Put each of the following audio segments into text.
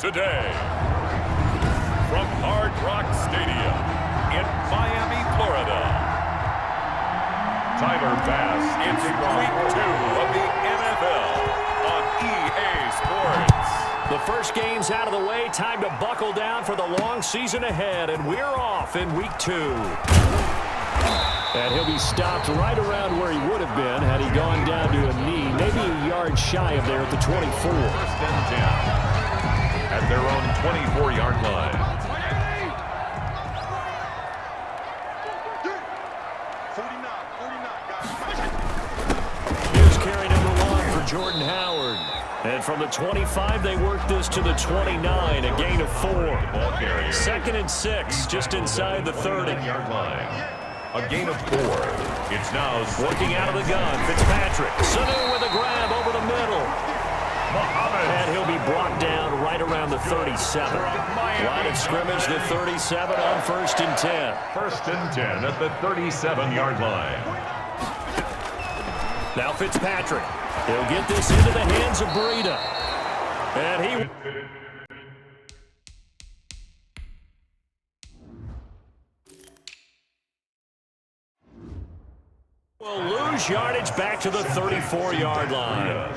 today. From Hard Rock Stadium in Miami, Florida. Tyler Bass in Week 2 of the NFL on EA Sports. The first game's out of the way. Time to buckle down for the long season ahead, and we're off in Week 2. And he'll be stopped right around where he would have been had he gone down to a knee, maybe a yard shy of there at the 24. First and 10 at their own 24-yard line. Here's carry number 1 for Jordan Howard. And from the 25, they work this to the 29, a gain of 4. Second and 6, just inside the 30-yard line. A gain of 4. It's now looking out of the gun. Fitzpatrick. Sanu with a grab over the middle. And he'll be brought down right around the 37. Line of scrimmage, the 37 on first and 10. First and 10 at the 37-yard line. Now Fitzpatrick. He'll get this into the hands of Breida. And he will lose yardage back to the 34-yard line.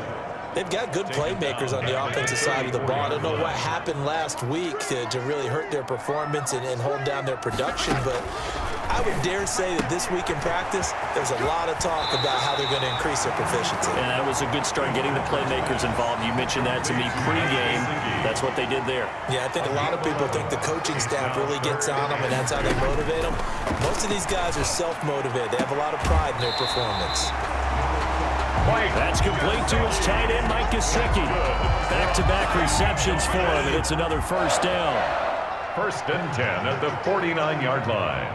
They've got good playmakers on the offensive side of the ball. I don't know what happened last week to really hurt their performance and hold down their production, but I would dare say that this week in practice, there's a lot of talk about how they're going to increase their proficiency. And that was a good start, getting the playmakers involved. You mentioned that to me pregame. That's what they did there. Yeah, I think a lot of people think the coaching staff really gets on them, and that's how they motivate them. Most of these guys are self-motivated. They have a lot of pride in their performance. That's complete to his tight end, Mike Gesicki. Back-to-back receptions for him, and it's another first down. First and 10 at the 49-yard line.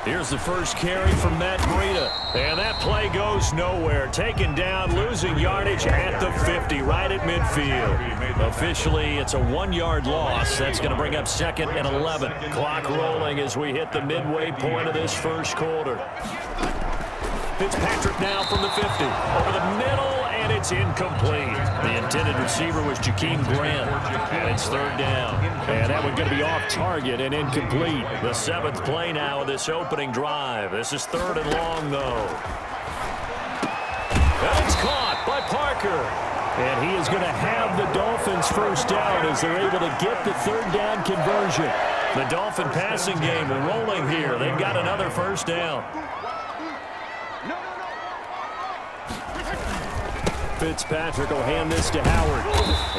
Here's the first carry from Matt Breida. And that play goes nowhere. Taken down, losing yardage at the 50, right at midfield. Officially, it's a 1-yard loss. That's going to bring up second and 11. Clock rolling as we hit the midway point of this first quarter. Fitzpatrick now from the 50. Over the middle, and it's incomplete. The intended receiver was Jakeem Grant. And it's third down. And that one going to be off target and incomplete. The 7th play now of this opening drive. This is third and long, though. And it's caught by Parker. And he is going to have the Dolphins first down as they're able to get the third down conversion. The Dolphin passing game rolling here. They've got another first down. Fitzpatrick will hand this to Howard.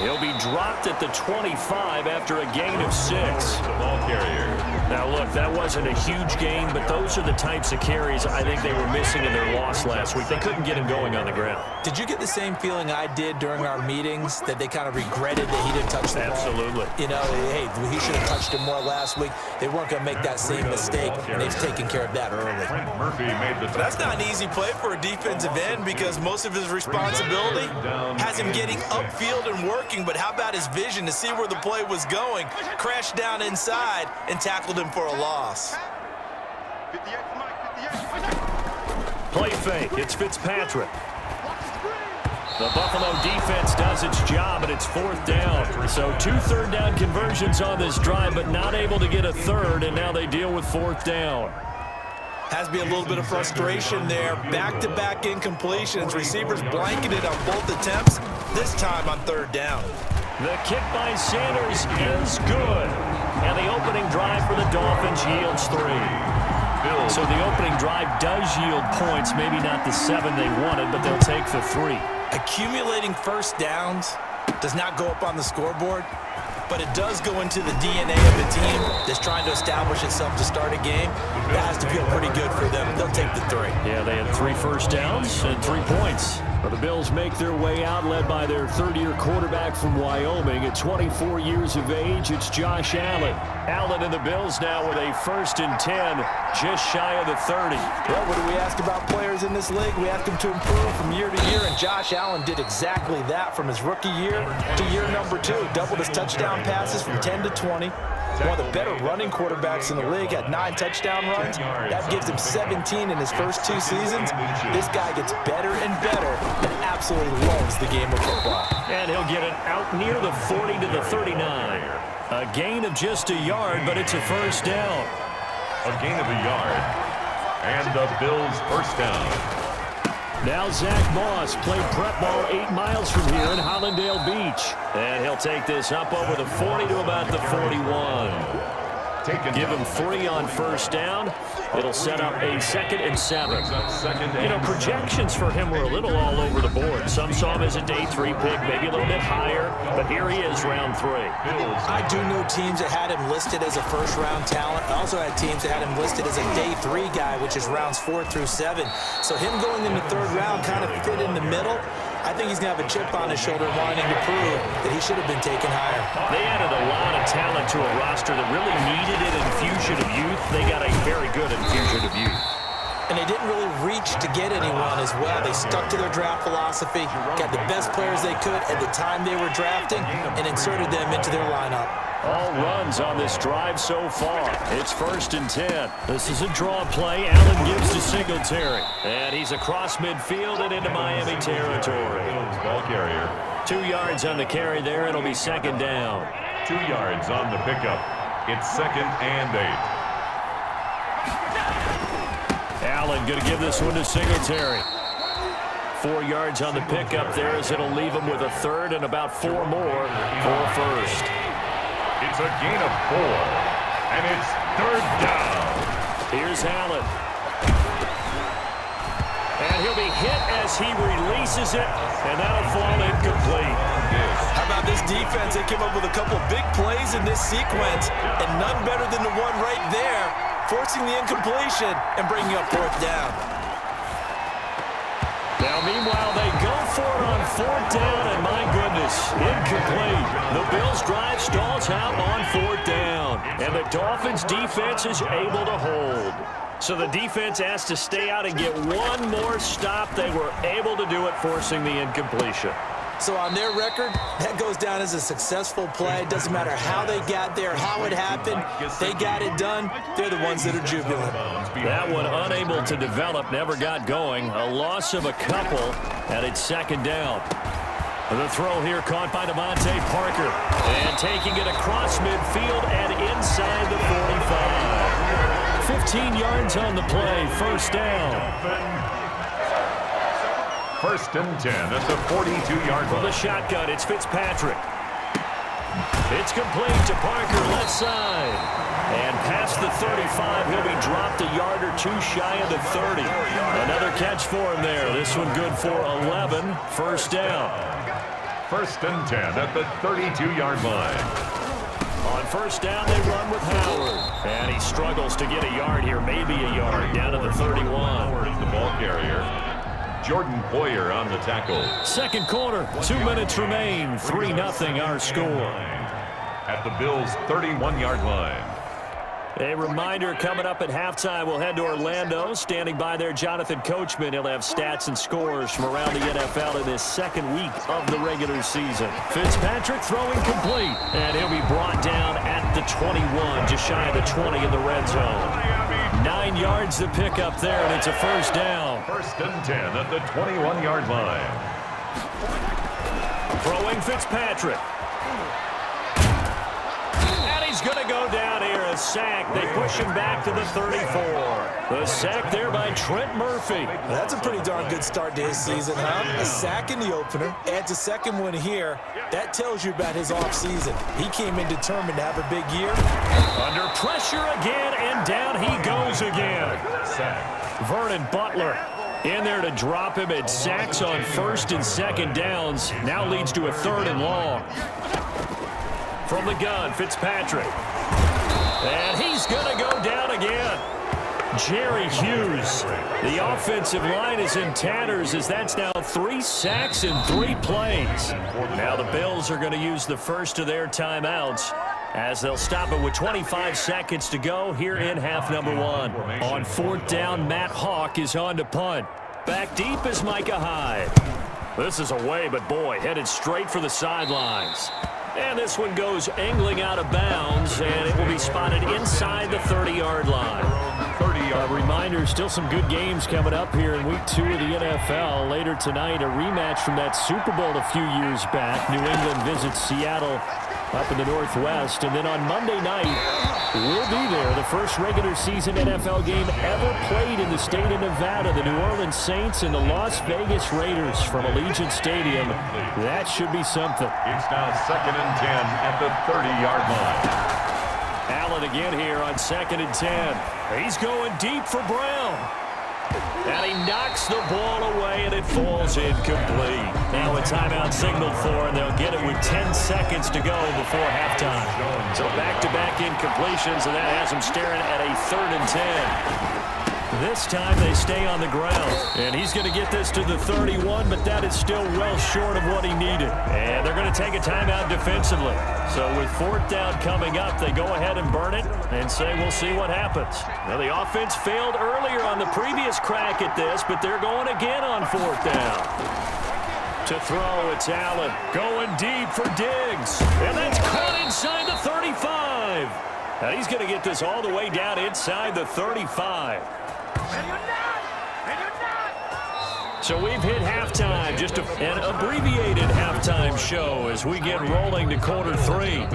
He'll be dropped at the 25 after a gain of 6. The ball carrier. Now, look, that wasn't a huge gain, but those are the types of carries I think they were missing in their loss last week. They couldn't get him going on the ground. Did you get the same feeling I did during our meetings, that they kind of regretted that he didn't touch the ball? Absolutely. You know, hey, he should have touched it more last week. They weren't going to make that same mistake, and they've taken care of that early. Murphy made the That's not an easy play for a defensive end because most of his responsibility has him getting upfield and working, but how about his vision to see where the play was going, crashed down inside, and tackled him for a loss. Play fake. It's Fitzpatrick. The Buffalo defense does its job, and it's fourth down. So 2 third down conversions on this drive, but not able to get a third, and now they deal with fourth down. Has to be a little bit of frustration there. Back-to-back incompletions. Receivers blanketed on both attempts, this time on third down. The kick by Sanders is good. And the opening drive for the Dolphins yields 3. So the opening drive does yield points, maybe not the 7 they wanted, but they'll take the 3. Accumulating first downs does not go up on the scoreboard, but it does go into the DNA of a team that's trying to establish itself to start a game. That has to feel pretty good for them. They'll take the 3. Yeah, they had 3 first downs and 3 points. Well, the Bills make their way out, led by their third-year quarterback from Wyoming. At 24 years of age, it's Josh Allen. Allen and the Bills now with a first and 10, just shy of the 30. Well, what do we ask about players in this league? We ask them to improve from year to year, and Josh Allen did exactly that from his rookie year to year number 2. Doubled his touchdown passes from 10 to 20. one of the better running quarterbacks in the league, had 9 touchdown runs. That gives him 17 in his first 2 seasons. This guy gets better and better and absolutely loves the game of football. And he'll get it out near the 40 to the 39. A gain of just a yard, but it's a first down. A gain of a yard. And the Bills first down. Now Zach Moss played prep ball 8 miles from here in Hollandale Beach. And he'll take this up over the 40 to about the 41. Give him 3 on first down. It'll set up a 2nd and 7. You know, projections for him were a little all over the board. Some saw him as a day 3 pick, maybe a little bit higher, but here he is, round 3. I do know teams that had him listed as a first-round talent. I also had teams that had him listed as a day 3 guy, which is rounds 4 through 7. So him going in the 3rd round kind of fit in the middle. I think he's going to have a chip on his shoulder wanting to prove that he should have been taken higher. They added a lot of talent to a roster that really needed an infusion of youth. They got a very good infusion of youth. And they didn't really reach to get anyone as well. They stuck to their draft philosophy, got the best players they could at the time they were drafting, and inserted them into their lineup. All runs on this drive so far. It's 1st and 10. This is a draw play. Allen gives to Singletary. And he's across midfield and into Miami territory. Ball carrier. 2 yards on the carry there. It'll be 2nd down. 2 yards on the pickup. It's 2nd and 8. Allen going to give this one to Singletary. 4 yards on the pickup there as it'll leave him with a 3rd and about 4 more for a first. It's a gain of 4, and it's 3rd down. Here's Allen. And he'll be hit as he releases it, and that'll fall incomplete. How about this defense? They came up with a couple of big plays in this sequence, and none better than the one right there, forcing the incompletion and bringing up 4th down. Now, meanwhile, they go for it on 4th down, and my goodness, incomplete. The Bills' drive stalls out on 4th down, and the Dolphins' defense is able to hold. So the defense has to stay out and get one more stop. They were able to do it, forcing the incompletion. So on their record, that goes down as a successful play. It doesn't matter how they got there, how it happened. They got it done. They're the ones that are jubilant. That one unable to develop, never got going. A loss of a couple, and it's 2nd down. The throw here caught by Devontae Parker. And taking it across midfield and inside the 45. 15 yards on the play, 1st down. 1st and 10 at the 42-yard line. For the shotgun, it's Fitzpatrick. It's complete to Parker, left side. And past the 35, he'll be dropped a yard or 2 shy of the 30. Another catch for him there. This one good for 11. 1st down. 1st and 10 at the 32-yard line. On 1st down, they run with Howard. And he struggles to get a yard here, maybe a yard, down to the 31. Howard is the ball carrier. Jordan Poyer on the tackle. 2nd quarter, 2 minutes remain. 3-0 our score. At the Bills' 31-yard line. A reminder coming up at halftime, we'll head to Orlando. Standing by there, Jonathan Coachman. He'll have stats and scores from around the NFL in this 2nd week of the regular season. Fitzpatrick throwing complete, and he'll be brought down at the 21, just shy of the 20 in the red zone. 9 yards to pick up there, and it's a 1st down. 1st and 10 at the 21-yard line. Throwing Fitzpatrick. And he's going to go down here, a sack. They push him back to the 34. The sack there by Trent Murphy. That's a pretty darn good start to his season, huh? A sack in the opener, adds a 2nd one here. That tells you about his offseason. He came in determined to have a big year. Under pressure again, and down he goes again. Sack. Vernon Butler in there to drop him. At sacks on 1st and 2nd downs. Now leads to a 3rd and long. From the gun, Fitzpatrick. And he's going to go down again. Jerry Hughes. The offensive line is in tatters as that's now 3 sacks in 3 plays. Now the Bills are going to use the first of their timeouts as they'll stop it with 25 seconds to go here in half number 1. On 4th down, Matt Hawk is on to punt. Back deep is Micah Hyde. This is away, but boy, headed straight for the sidelines. And this one goes angling out of bounds, and it will be spotted inside the 30-yard line. A reminder, still some good games coming up here in Week 2 of the NFL. Later tonight, a rematch from that Super Bowl a few years back. New England visits Seattle up in the Northwest. And then on Monday night, we'll be there. The first regular season NFL game ever played in the state of Nevada. The New Orleans Saints and the Las Vegas Raiders from Allegiant Stadium. That should be something. It's now 2nd and 10 at the 30-yard line. Allen again here on 2nd and 10. He's going deep for Brown. And he knocks the ball away, and it falls incomplete. Now a timeout signaled for, and they'll get it with 10 seconds to go before halftime. So back-to-back incompletions, and that has them staring at a 3rd and 10. This time they stay on the ground. And he's going to get this to the 31, but that is still well short of what he needed. And they're going to take a timeout defensively. So with 4th down coming up, they go ahead and burn it and say we'll see what happens. Now the offense failed earlier on the previous crack at this, but they're going again on 4th down. To throw, it's Allen going deep for Diggs. And that's caught inside the 35. Now he's going to get this all the way down inside the 35. So we've hit halftime, just an abbreviated halftime show as we get rolling to quarter 3.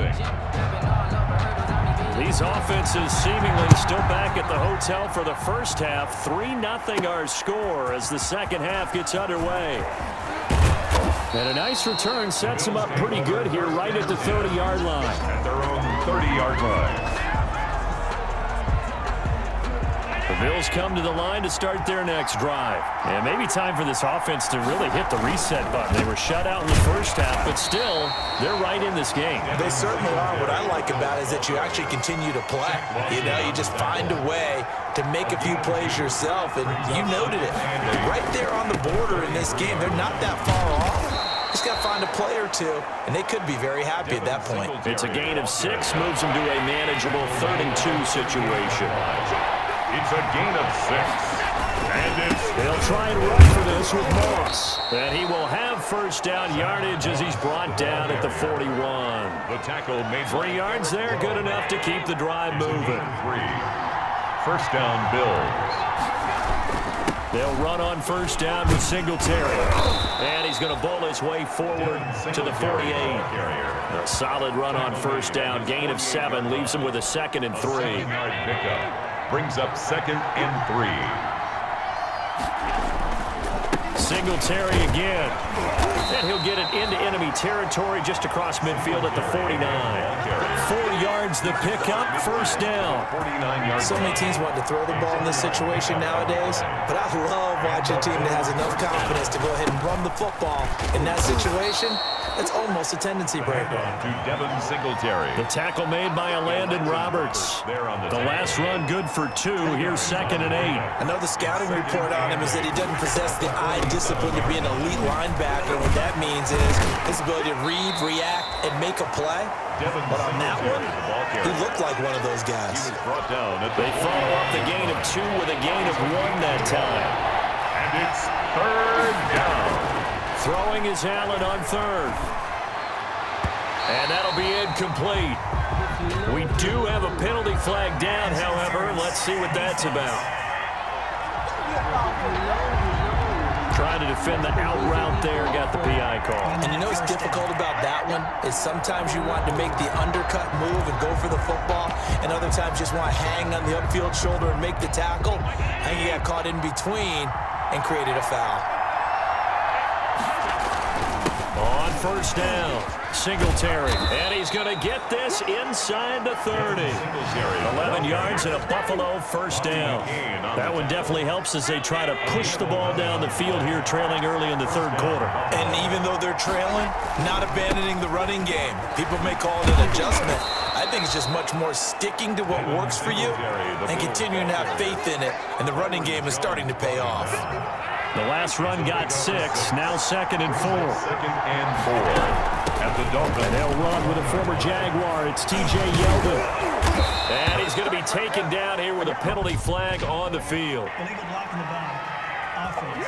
These offenses seemingly still back at the hotel for the first half. 3-0 our score as the second half gets underway. And a nice return sets them up pretty good here right at the 30-yard line. At their own 30-yard line. The Bills come to the line to start their next drive. And maybe time for this offense to really hit the reset button. They were shut out in the first half, but still, they're right in this game. They certainly are. What I like about it is that you actually continue to play. You know, you just find a way to make a few plays yourself, and you noted it. Right there on the border in this game, they're not that far off. Just got to find a play or two, and they could be very happy at that point. It's a gain of 6, moves them to a manageable 3rd and 2 situation. It's a gain of 6. And they'll try and run for this with Moss. And he will have first down yardage as he's brought down at the 41. The tackle made 3 yards there, good enough to keep the drive moving. 1st down, Bills. They'll run on first down with Singletary. And he's going to bowl his way forward to the 48. A solid run on first down. Gain of 7 leaves him with a 2nd and 3. 7-yard pickup. Brings up 2nd and 3. Singletary again. And he'll get it into enemy territory just across midfield at the 49. 4 yards the pickup, first down. 49 yards. So many teams want to throw the ball in this situation nowadays, but I love watching a team that has enough confidence to go ahead and run the football. In that situation, it's almost a tendency breaker. To Devin Singletary. The tackle made by Landon Roberts. The last run good for 2. Here's 2nd and 8. I know the scouting report on him is that he doesn't possess the eye discipline to be an elite linebacker. What that means is his ability to read, react, and make a play. But on that one, he looked like one of those guys. He was brought down. They follow up the gain of 2 with a gain of 1 that time. And it's 3rd down. Throwing is Allen on 3rd. And that'll be incomplete. We do have a penalty flag down, however. Let's see what that's about. Trying to defend the out route there, got the PI call. And you know what's difficult about that one is sometimes you want to make the undercut move and go for the football, and other times you just want to hang on the upfield shoulder and make the tackle. And you got caught in between and created a foul. On first down, Singletary. And he's going to get this inside the 30. 11 yards and a Buffalo first down. That one definitely helps as they try to push the ball down the field here, trailing early in the 3rd quarter. And even though they're trailing, not abandoning the running game. People may call it an adjustment. I think it's just much more sticking to what works for you and continuing to have faith in it. And the running game is starting to pay off. The last run got 6, now 2nd and 4. 2nd and 4 at the Dolphins. And they'll run with a former Jaguar. It's T.J. Yeldon. And he's going to be taken down here with a penalty flag on the field. Illegal block in the back. Offense.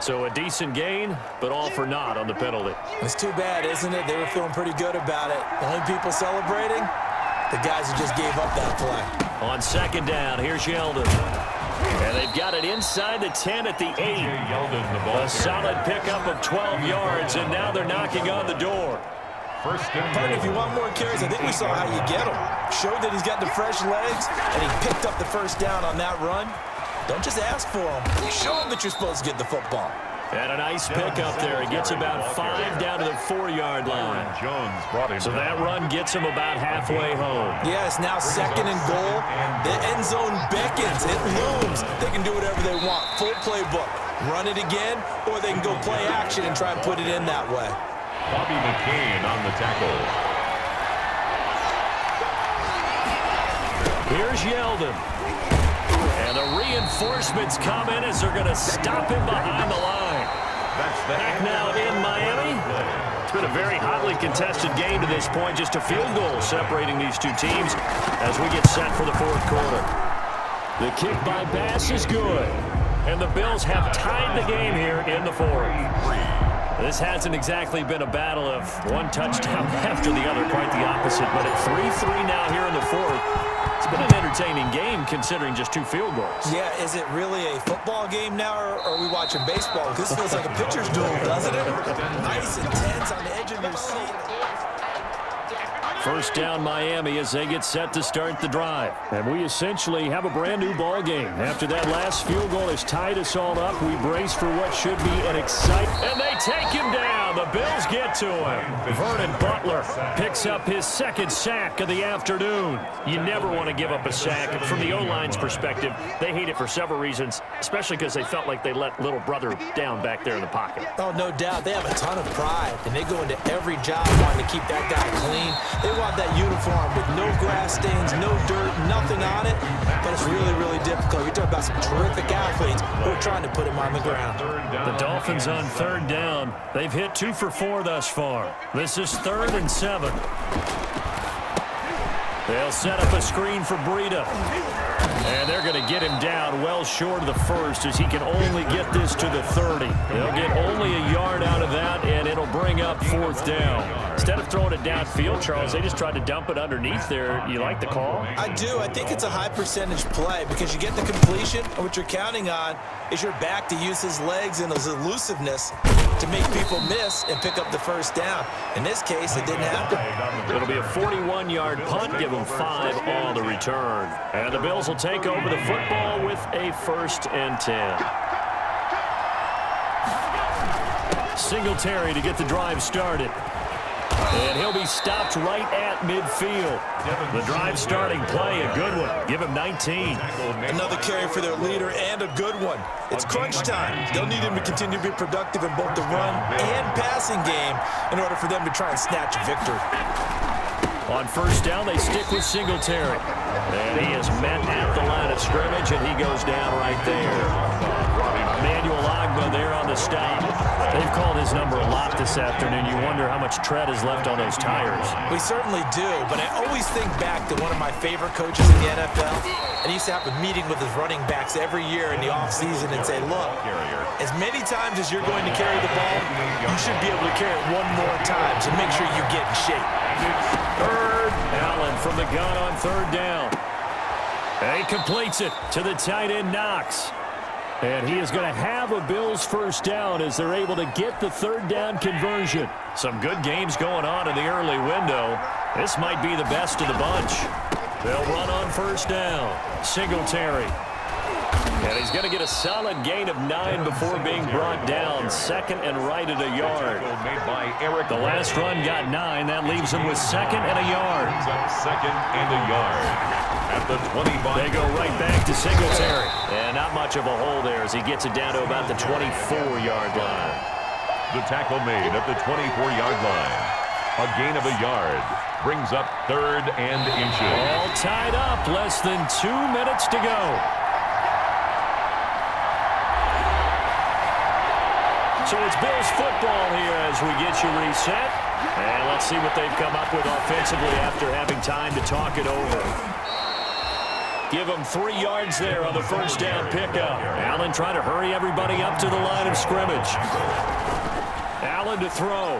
So a decent gain, but all for naught on the penalty. It's too bad, isn't it? They were feeling pretty good about it. The only people celebrating, the guys who just gave up that play. On second down, here's Yeldon. And they've got it inside the 10 at the 8. A solid pickup of 12 yards, and now they're knocking on the door. Pardon, if you want more carries, I think we saw how you get him. Showed that he's got the fresh legs, and he picked up the first down on that run. Don't just ask for him. Show him that you're supposed to get the football. And a nice pickup there. He gets about 5 down to the 4-yard line. So that run gets him about halfway home. Yeah, it's now second and goal. The end zone beckons. It looms. They can do whatever they want. Full playbook. Run it again, or they can go play action and try and put it in that way. Bobby McCain on the tackle. Here's Yeldon. And the reinforcements come in as they're going to stop him behind the line. Back now in Miami. It's been a very hotly contested game to this point. Just a field goal separating these two teams as we get set for the fourth quarter. The kick by Bass is good. And the Bills have tied the game here in the fourth. This hasn't exactly been a battle of one touchdown after the other, quite the opposite. But at 3-3 now here in the fourth, it's been an entertaining game considering just 2 field goals. Yeah, is it really a football game now, or are we watching baseball? This feels like a pitcher's duel, doesn't it? Nice and tense on the edge of your seat. First down Miami as they get set to start the drive. And we essentially have a brand new ball game. After that last field goal has tied us all up, we brace for what should be an exciting. And they take him down. The Bills get to him. Vernon Butler picks up his second sack of the afternoon. You never want to give up a sack. From the O-line's perspective, they hate it for several reasons, especially because they felt like they let little brother down back there in the pocket. Oh, no doubt. They have a ton of pride, and they go into every job wanting to keep that guy clean. They want that uniform with no grass stains, no dirt, nothing on it, but it's really, really difficult. You're talking about some terrific athletes who are trying to put him on the ground. The Dolphins on third down. They've hit 2 for 4 thus far. This is 3rd and 7. They'll set up a screen for Breida. And they're going to get him down well short of the first as he can only get this to the 30. They'll get only a yard out of that, and it'll bring up 4th down. Instead of throwing it downfield, Charles, they just tried to dump it underneath there. You like the call? I do. I think it's a high percentage play because you get the completion, and what you're counting on is your back to use his legs and his elusiveness to make people miss and pick up the first down. In this case, it didn't happen. It'll be a 41-yard punt, give them 5 on the return. And the Bills will take over the football with a 1st and 10. Singletary to get the drive started. And he'll be stopped right at midfield. The drive starting play, a good one. Give him 19. Another carry for their leader and a good one. It's crunch time. They'll need him to continue to be productive in both the run and passing game in order for them to try and snatch a victory. On first down, they stick with Singletary. And he is met at the line of scrimmage, and he goes down right there. Emmanuel Ogbah there on the stop. They've called his number a lot this afternoon. You wonder how much tread is left on those tires. We certainly do, but I always think back to one of my favorite coaches in the NFL. And he used to have a meeting with his running backs every year in the offseason and say, look, as many times as you're going to carry the ball, you should be able to carry it one more time, so make sure you get in shape. Allen from the gun on third down. And he completes it to the tight end, Knox. And he is going to have a Bills first down as they're able to get the third down conversion. Some good games going on in the early window. This might be the best of the bunch. They'll run on first down. Singletary. And he's going to get a solid gain of 9 before being brought down. 2nd and right at a yard. The last run got 9. That leaves him with 2nd and a yard. 2nd and a yard. At the 25. They go right back to Singletary. And not much of a hole there as he gets it down to about the 24-yard line. The tackle made at the 24-yard line. A gain of a yard. Brings up 3rd and inches. All tied up. Less than 2 minutes to go. So it's Bills football here as we get you reset. And let's see what they've come up with offensively after having time to talk it over. Give him 3 yards there on the first down pickup. Allen trying to hurry everybody up to the line of scrimmage. Allen to throw.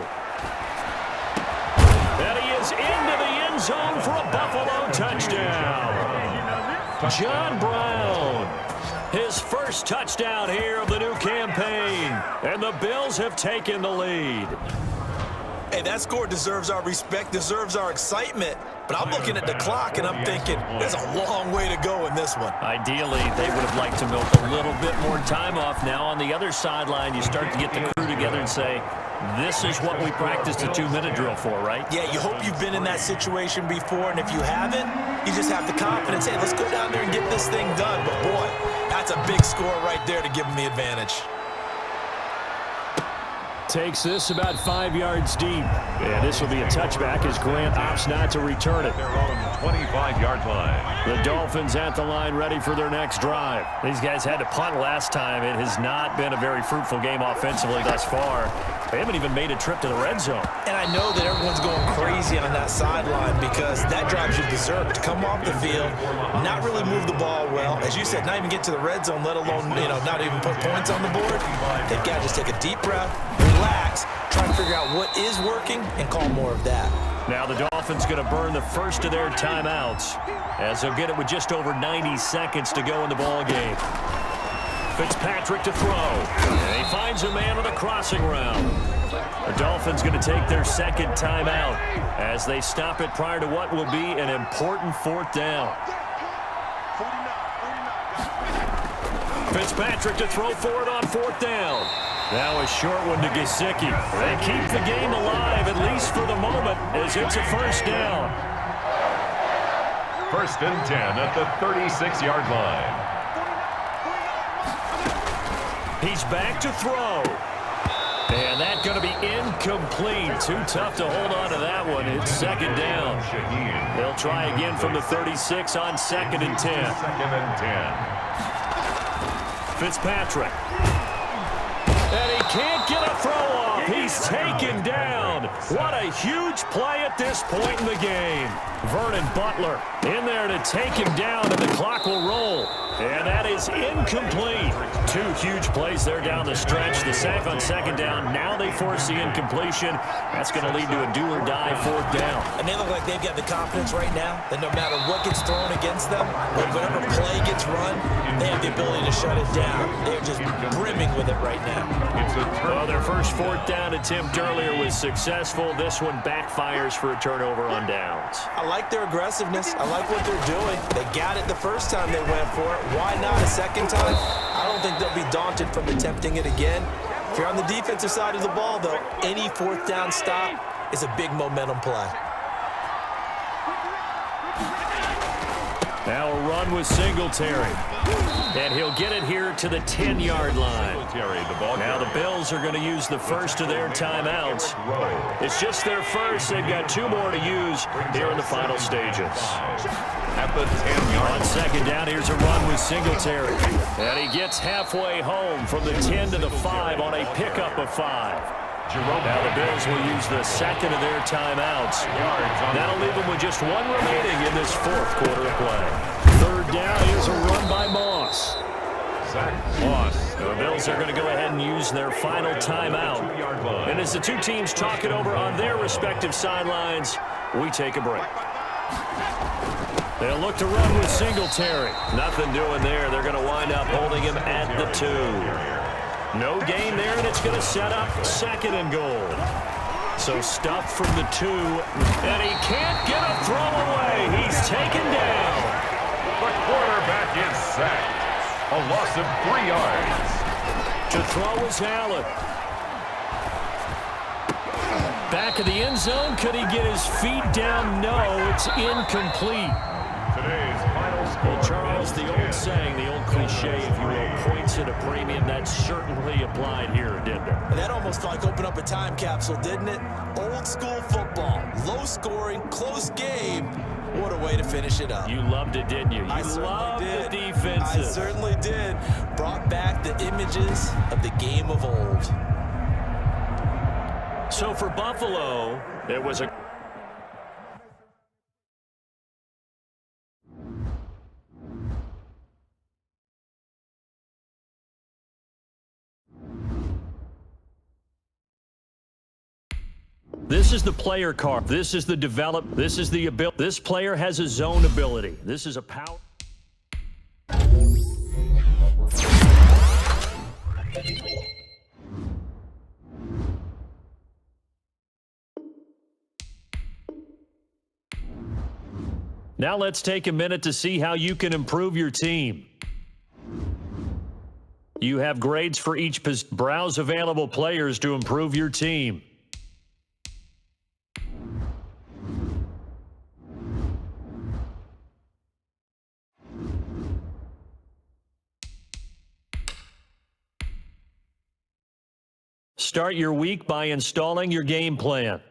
And he is into the end zone for a Buffalo touchdown. John Brown, his first touchdown here of the new campaign. And the Bills have taken the lead. Hey, that score deserves our respect, deserves our excitement. But I'm looking at the clock, and I'm thinking there's a long way to go in this one. Ideally, they would have liked to milk a little bit more time off. Now on the other sideline, you start to get the crew together and say, this is what we practiced a 2-minute drill for, right? Yeah, you hope you've been in that situation before, and if you haven't, you just have the confidence, hey, let's go down there and get this thing done. But, boy, that's a big score right there to give them the advantage. Takes this about 5 yards deep. And this will be a touchback as Grant opts not to return it. Their own 25-yard line. The Dolphins at the line ready for their next drive. These guys had to punt last time. It has not been a very fruitful game offensively thus far. They haven't even made a trip to the red zone. And I know that everyone's going crazy on that sideline because that drives you berserk to come off the field, not really move the ball well. As you said, not even get to the red zone, let alone, not even put points on the board. They've got to just take a deep breath, relax, try to figure out what is working, and call more of that. Now the Dolphins going to burn the first of their timeouts as they'll get it with just over 90 seconds to go in the ball game. Fitzpatrick to throw. And he finds a man on the crossing route. The Dolphins going to take their second timeout as they stop it prior to what will be an important 4th down. Fitzpatrick to throw for it on 4th down. Now a short one to Gesicki. They keep the game alive, at least for the moment, as it's a first down. 1st and 10 at the 36-yard line. He's back to throw. And that's going to be incomplete. Too tough to hold on to that one. It's 2nd down. They'll try again from the 36 on 2nd and 10. 2nd and 10. Fitzpatrick. And he can't get a throw off. He's taken down. What a huge play at this point in the game. Vernon Butler in there to take him down, and the clock will roll. And that is incomplete. 2 huge plays there down the stretch. The sack on 2nd down. Now they force the incompletion. That's going to lead to a do-or-die 4th down. And they look like they've got the confidence right now that no matter what gets thrown against them, whatever play gets run, they have the ability to shut it down. They're just brimming with it right now. Well, their first 4th down attempt earlier was successful. This one backfires for a turnover on downs. I like their aggressiveness. I like what they're doing. They got it the first time they went for it. Why not a second time? I don't think they'll be daunted from attempting it again. If you're on the defensive side of the ball, though, any 4th down stop is a big momentum play. Now a run with Singletary. And he'll get it here to the 10-yard line. Now the Bills are going to use the first of their timeouts. It's just their first. They've got 2 more to use here in the final stages. At the 10-yard On 2nd down, here's a run with Singletary. And he gets halfway home from the 10 to the 5 on a pickup of 5. Now the Bills will use the second of their timeouts. That'll leave them with just 1 remaining in this 4th quarter of play. 3rd down, here's a run by Moss. The Bills are going to go ahead and use their final timeout. And as the 2 teams talk it over on their respective sidelines, we take a break. They'll look to run with Singletary. Nothing doing there. They're going to wind up holding him at the 2. No gain there, and it's going to set up 2nd and goal. So stuffed from the 2, and he can't get a throw away. He's taken down. The quarterback is sacked. A loss of 3 yards. To throw is Allen. Back of the end zone. Could he get his feet down? No, it's incomplete. Today's final score. Well, Charles, the old saying, the old cliche, if you will, points at a premium, that certainly applied here, didn't it? That almost like opened up a time capsule, didn't it? Old school football, low scoring, close game. What a way to finish it up. You loved it, didn't you? I loved did. The defenses. I certainly did. Brought back the images of the game of old. So for Buffalo, there was a This is the player card. This is the develop. This is the ability. This player has a zone ability. This is a power. Now let's take a minute to see how you can improve your team. You have grades for each position. Browse available players to improve your team. Start your week by installing your game plan.